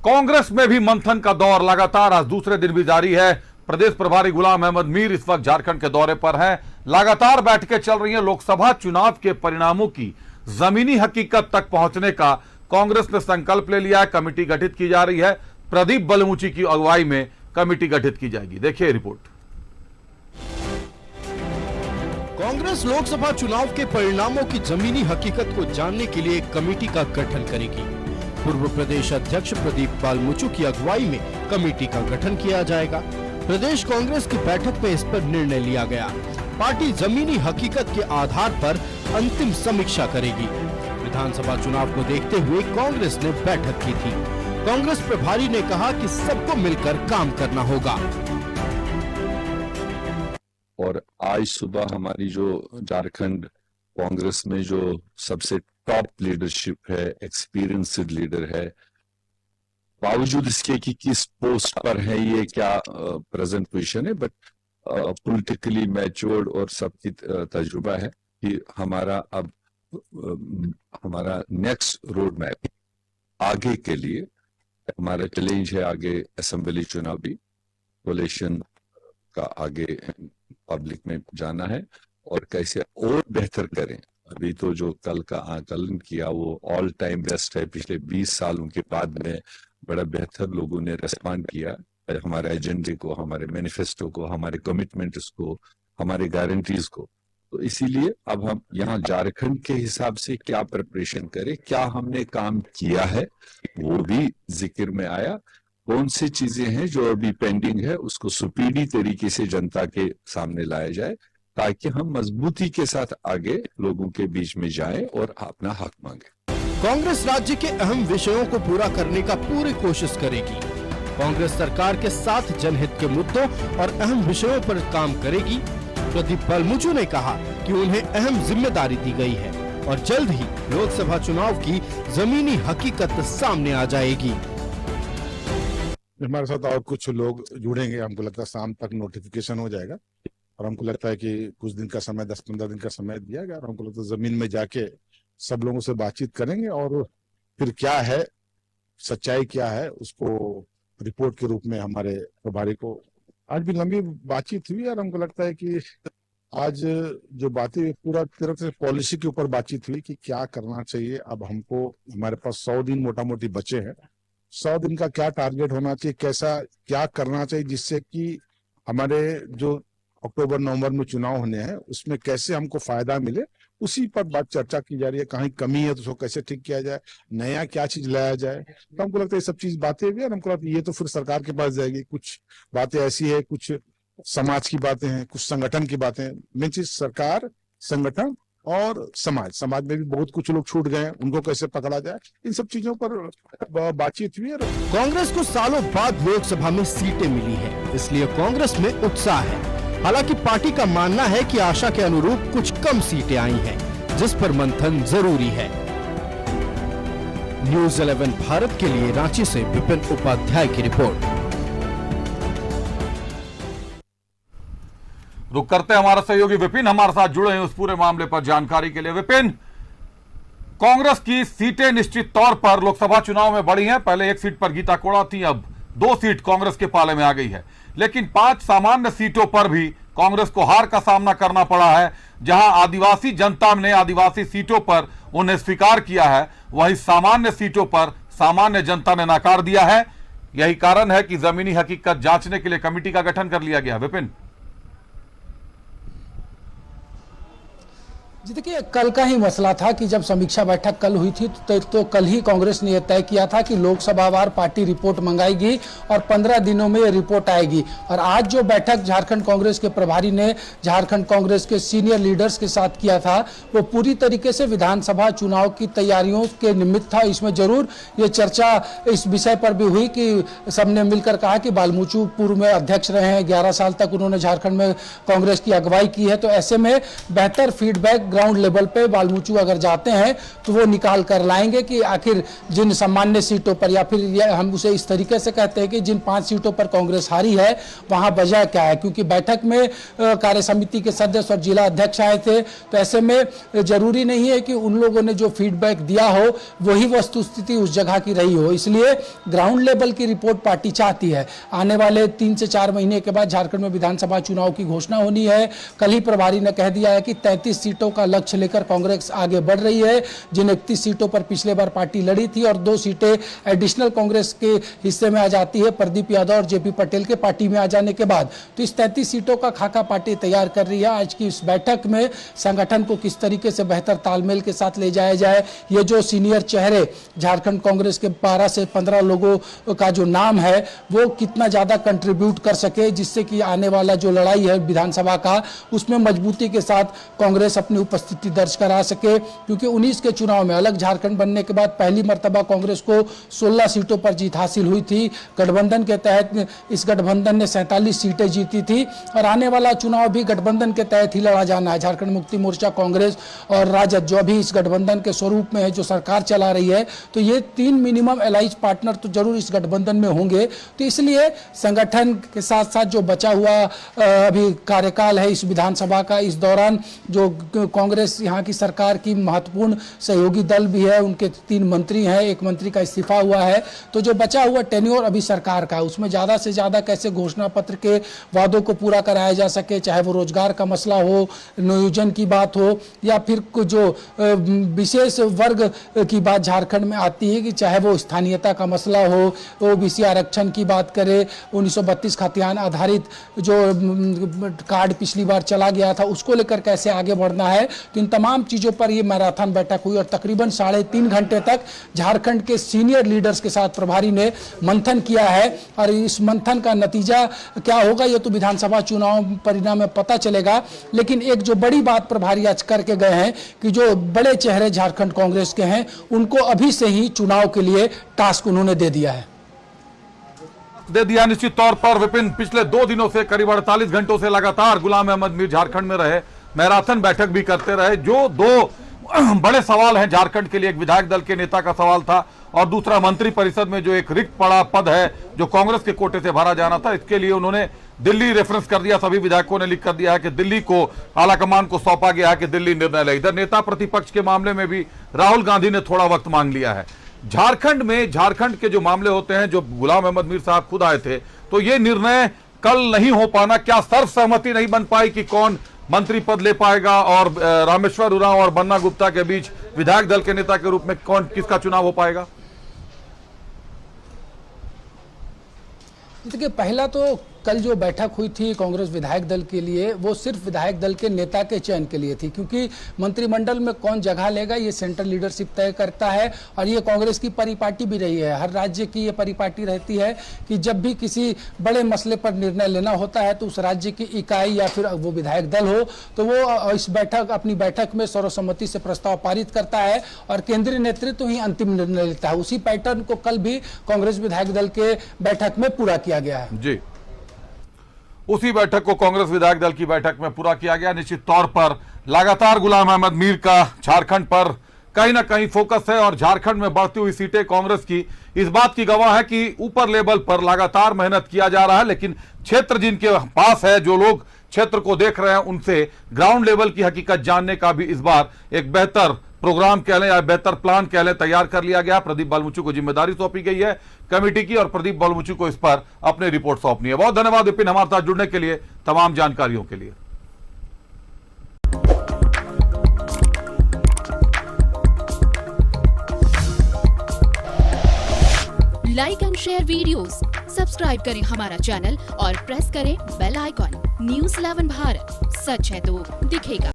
कांग्रेस में भी मंथन का दौर लगातार आज दूसरे दिन भी जारी है। प्रदेश प्रभारी गुलाम अहमद मीर इस वक्त झारखंड के दौरे पर हैं। लगातार बैठकें चल रही हैं। लोकसभा चुनाव के परिणामों की जमीनी हकीकत तक पहुंचने का कांग्रेस ने संकल्प ले लिया है। कमेटी गठित की जा रही है। प्रदीप बलमुची की अगुवाई में कमेटी गठित की जाएगी। देखिए रिपोर्ट। कांग्रेस लोकसभा चुनाव के परिणामों की जमीनी हकीकत को जानने के लिए एक कमेटी का गठन करेगी। पूर्व प्रदेश अध्यक्ष प्रदीप बालमुचु की अगुवाई में कमेटी का गठन किया जाएगा। प्रदेश कांग्रेस की बैठक में इस पर निर्णय लिया गया। पार्टी जमीनी हकीकत के आधार पर अंतिम समीक्षा करेगी। विधानसभा चुनाव को देखते हुए कांग्रेस ने बैठक की थी। कांग्रेस प्रभारी ने कहा कि सबको मिलकर काम करना होगा। और आज सुबह हमारी जो झारखंड कांग्रेस में जो सबसे टॉप लीडरशिप है, एक्सपीरियंस्ड लीडर है, बावजूद इसके कि किस पोस्ट पर है, ये क्या प्रेजेंट पोजीशन है, बट पॉलिटिकली मैच्योर्ड और सबकी तजुर्बा है कि हमारा अब हमारा नेक्स्ट रोड मैप आगे के लिए हमारा चैलेंज है। आगे असेंबली चुनाव भी कोलिशन का आगे पब्लिक में जाना है और कैसे और बेहतर करें। अभी तो जो कल का आकलन किया वो ऑल टाइम बेस्ट है। पिछले 20 सालों के बाद में बड़ा बेहतर लोगों ने रेस्पॉन्ड किया हमारे एजेंडे को, हमारे मैनिफेस्टो को, हमारे कमिटमेंट्स को, हमारे गारंटीज को। तो इसीलिए अब हम यहाँ झारखंड के हिसाब से क्या प्रिपरेशन करें, क्या हमने काम किया है वो भी जिक्र में आया। कौन सी चीजें हैं जो अभी पेंडिंग है उसको सुपीडी तरीके से जनता के सामने लाया जाए ताकि हम मजबूती के साथ आगे लोगों के बीच में जाएं और अपना हक मांगे। कांग्रेस राज्य के अहम विषयों को पूरा करने का पूरी कोशिश करेगी। कांग्रेस सरकार के साथ जनहित के मुद्दों और अहम विषयों पर काम करेगी। प्रदीप बलमुचु ने कहा कि उन्हें अहम जिम्मेदारी दी गई है और जल्द ही लोकसभा चुनाव की जमीनी हकीकत सामने आ जाएगी। हमारे साथ और कुछ लोग जुड़ेंगे। हमको लगता है शाम तक नोटिफिकेशन हो जाएगा और हमको लगता है कि कुछ दिन का समय, 10-15 दिन का समय दिया गया और हमको लगता है जमीन में जाके सब लोगों से बातचीत करेंगे और फिर क्या है, सच्चाई क्या है, उसको रिपोर्ट के रूप में हमारे प्रभारी को। आज भी लंबी बातचीत हुई और हमको लगता है कि आज जो बातें पूरा तरह से पॉलिसी के ऊपर बातचीत हुई कि क्या करना चाहिए। अब हमको हमारे पास 100 दिन मोटा मोटी बचे हैं। 100 दिन का क्या टारगेट होना चाहिए, कैसा क्या करना चाहिए जिससे कि हमारे जो अक्टूबर-नवंबर में चुनाव होने हैं उसमें कैसे हमको फायदा मिले, उसी पर बात चर्चा की जा रही है। कहीं कमी है तो उसको कैसे ठीक किया जाए, नया क्या चीज लाया जाए। तो हमको लगता है ये सब चीज बातें भी, और हमको लगता है ये तो फिर सरकार के पास जाएगी। कुछ बातें ऐसी है, कुछ समाज की बातें हैं, कुछ संगठन की बातें। मेन चीज सरकार, संगठन और समाज में भी बहुत कुछ लोग छूट गए हैं, उनको कैसे पकड़ा जाए, इन सब चीजों पर बातचीत हुई है। कांग्रेस को सालों बाद लोकसभा में सीटें मिली है, इसलिए कांग्रेस में उत्साह है। हालांकि पार्टी का मानना है कि आशा के अनुरूप कुछ कम सीटें आई हैं, जिस पर मंथन जरूरी है। न्यूज़ 11 भारत के लिए रांची से विपिन उपाध्याय की रिपोर्ट। रुक करते हमारा सहयोगी विपिन हमारे साथ जुड़े हैं उस पूरे मामले पर जानकारी के लिए। विपिन, कांग्रेस की सीटें निश्चित तौर पर लोकसभा चुनाव में बढ़ी हैं। पहले एक सीट पर गीता कोड़ा थी, अब 2 सीट कांग्रेस के पाले में आ गई है। लेकिन 5 सामान्य सीटों पर भी कांग्रेस को हार का सामना करना पड़ा है। जहां आदिवासी जनता ने आदिवासी सीटों पर उन्हें स्वीकार किया है, वहीं सामान्य सीटों पर सामान्य जनता ने नकार दिया है। यही कारण है कि जमीनी हकीकत जांचने के लिए कमेटी का गठन कर लिया गया। विपिन जी देखिए, कल का ही मसला था कि जब समीक्षा बैठक कल हुई थी तो कल ही कांग्रेस ने यह तय किया था कि लोकसभावार पार्टी रिपोर्ट मंगाएगी और 15 दिनों में रिपोर्ट आएगी। और आज जो बैठक झारखंड कांग्रेस के प्रभारी ने झारखंड कांग्रेस के सीनियर लीडर्स के साथ किया था, वो पूरी तरीके से विधानसभा चुनाव की तैयारियों के निमित्त था। इसमें जरूर ये चर्चा इस विषय पर भी हुई कि सबने मिलकर कहा कि बालमुचु पूर्व में अध्यक्ष रहे हैं, 11 साल तक उन्होंने झारखंड में कांग्रेस की अगुवाई की है, तो ऐसे में बेहतर फीडबैक ग्राउंड लेवल पे बालमुचू अगर जाते हैं तो वो निकाल कर लाएंगे कि आखिर जिन सामान्य सीटों पर, या फिर हम उसे इस तरीके से कहते हैं कि जिन 5 सीटों पर कांग्रेस हारी है वहां वजह क्या है। क्योंकि बैठक में कार्य समिति के सदस्य और जिला अध्यक्ष आए थे, तो ऐसे में जरूरी नहीं है कि उन लोगों ने जो फीडबैक दिया हो वही वस्तुस्थिति उस जगह की रही हो। इसलिए ग्राउंड लेवल की रिपोर्ट पार्टी चाहती है। आने वाले 3 से 4 महीने के बाद झारखंड में विधानसभा चुनाव की घोषणा होनी है। कल ही प्रभारी ने कह दिया है कि 33 सीटों का लक्ष्य लेकर कांग्रेस आगे बढ़ रही है। जिन 31 सीटों पर पिछले बार पार्टी लड़ी थी और 2 सीटें एडिशनल कांग्रेस के हिस्से में आ जाती है प्रदीप यादव और जेपी पटेल के पार्टी में आ जाने के बाद, तो इस 33 सीटों का खाका पार्टी तैयार कर रही है। आज की इस बैठक में संगठन को किस तरीके से बेहतर तालमेल के साथ ले जाया जाए, ये जो सीनियर चेहरे झारखंड कांग्रेस के 12 से 15 लोगों का जो नाम है वो कितना ज्यादा कंट्रीब्यूट कर सके, जिससे कि आने वाला जो लड़ाई है विधानसभा का उसमें मजबूती के साथ कांग्रेस अपनी उपस्थिति दर्ज करा सके। क्योंकि 19 के चुनाव में अलग झारखंड बनने के बाद पहली मर्तबा कांग्रेस को 16 सीटों पर जीत हासिल हुई थी। गठबंधन के तहत इस गठबंधन ने 47 सीटें जीती थी और आने वाला चुनाव भी गठबंधन के तहत ही लड़ा जाना है। झारखंड मुक्ति मोर्चा, कांग्रेस और राजद जो अभी इस गठबंधन के स्वरूप में है, जो सरकार चला रही है, तो ये 3 मिनिमम एलाइज पार्टनर तो जरूर इस गठबंधन में होंगे। तो इसलिए संगठन के साथ साथ जो बचा हुआ अभी कार्यकाल है इस विधानसभा का, इस दौरान जो कांग्रेस यहाँ की सरकार की महत्वपूर्ण सहयोगी दल भी है, उनके 3 मंत्री हैं, 1 मंत्री का इस्तीफा हुआ है, तो जो बचा हुआ टेन्योर अभी सरकार का है उसमें ज़्यादा से ज़्यादा कैसे घोषणा पत्र के वादों को पूरा कराया जा सके, चाहे वो रोजगार का मसला हो, नियोजन की बात हो, या फिर जो विशेष वर्ग की बात झारखंड में आती है कि चाहे वो स्थानीयता का मसला हो, ओबीसी आरक्षण की बात करें, 1932 खतियान आधारित जो कार्ड पिछली बार चला गया था उसको लेकर कैसे आगे बढ़ना है। तो इन तमाम चीज़ों पर ये मैराथन बैठक हुई और तकरीबन 3.5 घंटे तक झारखंड के सीनियर लीडर्स के साथ प्रभारी ने मंथन किया है। और इस मंथन का नतीजा क्या होगा ये तो विधानसभा चुनाव परिणाम में पता चलेगा। लेकिन एक जो बड़ी बात प्रभारी आज करके गए हैं कि जो बड़े चेहरे झारखंड कांग्रेस के हैं उनको अभी से ही चुनाव के लिए टास्क उन्होंने दे दिया है। निश्चित तौर पर विपिन, पिछले 2 दिनों से करीब 48 घंटों से लगातार गुलाम अहमद मीर झारखंड में रहे, मैराथन बैठक भी करते रहे। जो 2 बड़े सवाल हैं झारखंड के लिए, एक विधायक दल के नेता का सवाल था और दूसरा मंत्री परिषद में जो एक रिक्त पड़ा पद है जो कांग्रेस के कोटे से भरा जाना था, इसके लिए उन्होंने दिल्ली रेफरेंस कर दिया। सभी विधायकों ने लिख कर दिया है कि दिल्ली को आलाकमान को सौंपा गया है कि दिल्ली निर्णय ले। इधर नेता प्रतिपक्ष के मामले में भी राहुल गांधी ने थोड़ा वक्त मांग लिया है। झारखंड में झारखंड के जो मामले होते हैं, जो गुलाम अहमद मीर साहब खुद आए थे, तो ये निर्णय कल नहीं हो पाना, क्या सर्वसहमति नहीं बन पाई कि कौन मंत्री पद ले पाएगा और रामेश्वर उरांव और बन्ना गुप्ता के बीच विधायक दल के नेता के रूप में कौन किसका चुनाव हो पाएगा? देखिए, पहला तो कल जो बैठक हुई थी कांग्रेस विधायक दल के लिए वो सिर्फ विधायक दल के नेता के चयन के लिए थी, क्योंकि मंत्रिमंडल में कौन जगह लेगा ये सेंट्रल लीडरशिप तय करता है। और ये कांग्रेस की परिपाटी भी रही है, हर राज्य की ये परिपाटी रहती है कि जब भी किसी बड़े मसले पर निर्णय लेना होता है तो उस राज्य की इकाई या फिर वो विधायक दल हो तो वो इस अपनी बैठक में सर्वसम्मति से प्रस्ताव पारित करता है और केंद्रीय नेतृत्व ही अंतिम निर्णय लेता है। उसी पैटर्न को कल भी कांग्रेस विधायक दल के बैठक में पूरा किया गया है। जी, उसी बैठक को कांग्रेस विधायक दल की बैठक में पूरा किया गया। निश्चित तौर पर लगातार गुलाम अहमद मीर का झारखंड पर कहीं ना कहीं फोकस है और झारखंड में बढ़ती हुई सीटें कांग्रेस की इस बात की गवाह है कि ऊपर लेवल पर लगातार मेहनत किया जा रहा है, लेकिन क्षेत्र जिनके पास है, जो लोग क्षेत्र को देख रहे हैं, उनसे ग्राउंड लेवल की हकीकत जानने का भी इस बार एक बेहतर प्रोग्राम कह लें या बेहतर प्लान कह लें तैयार कर लिया गया। प्रदीप बालमुचू को जिम्मेदारी सौंपी गई है कमेटी की और प्रदीप बालमुचू को इस पर अपनी रिपोर्ट सौंपनी है। बहुत धन्यवाद विपिन, हमारे साथ जुड़ने के लिए, तमाम जानकारियों के लिए। Like and share videos, subscribe करें हमारा चैनल और प्रेस करें बेल आइकॉन। न्यूज़ 11 भारत, सच है तो दिखेगा।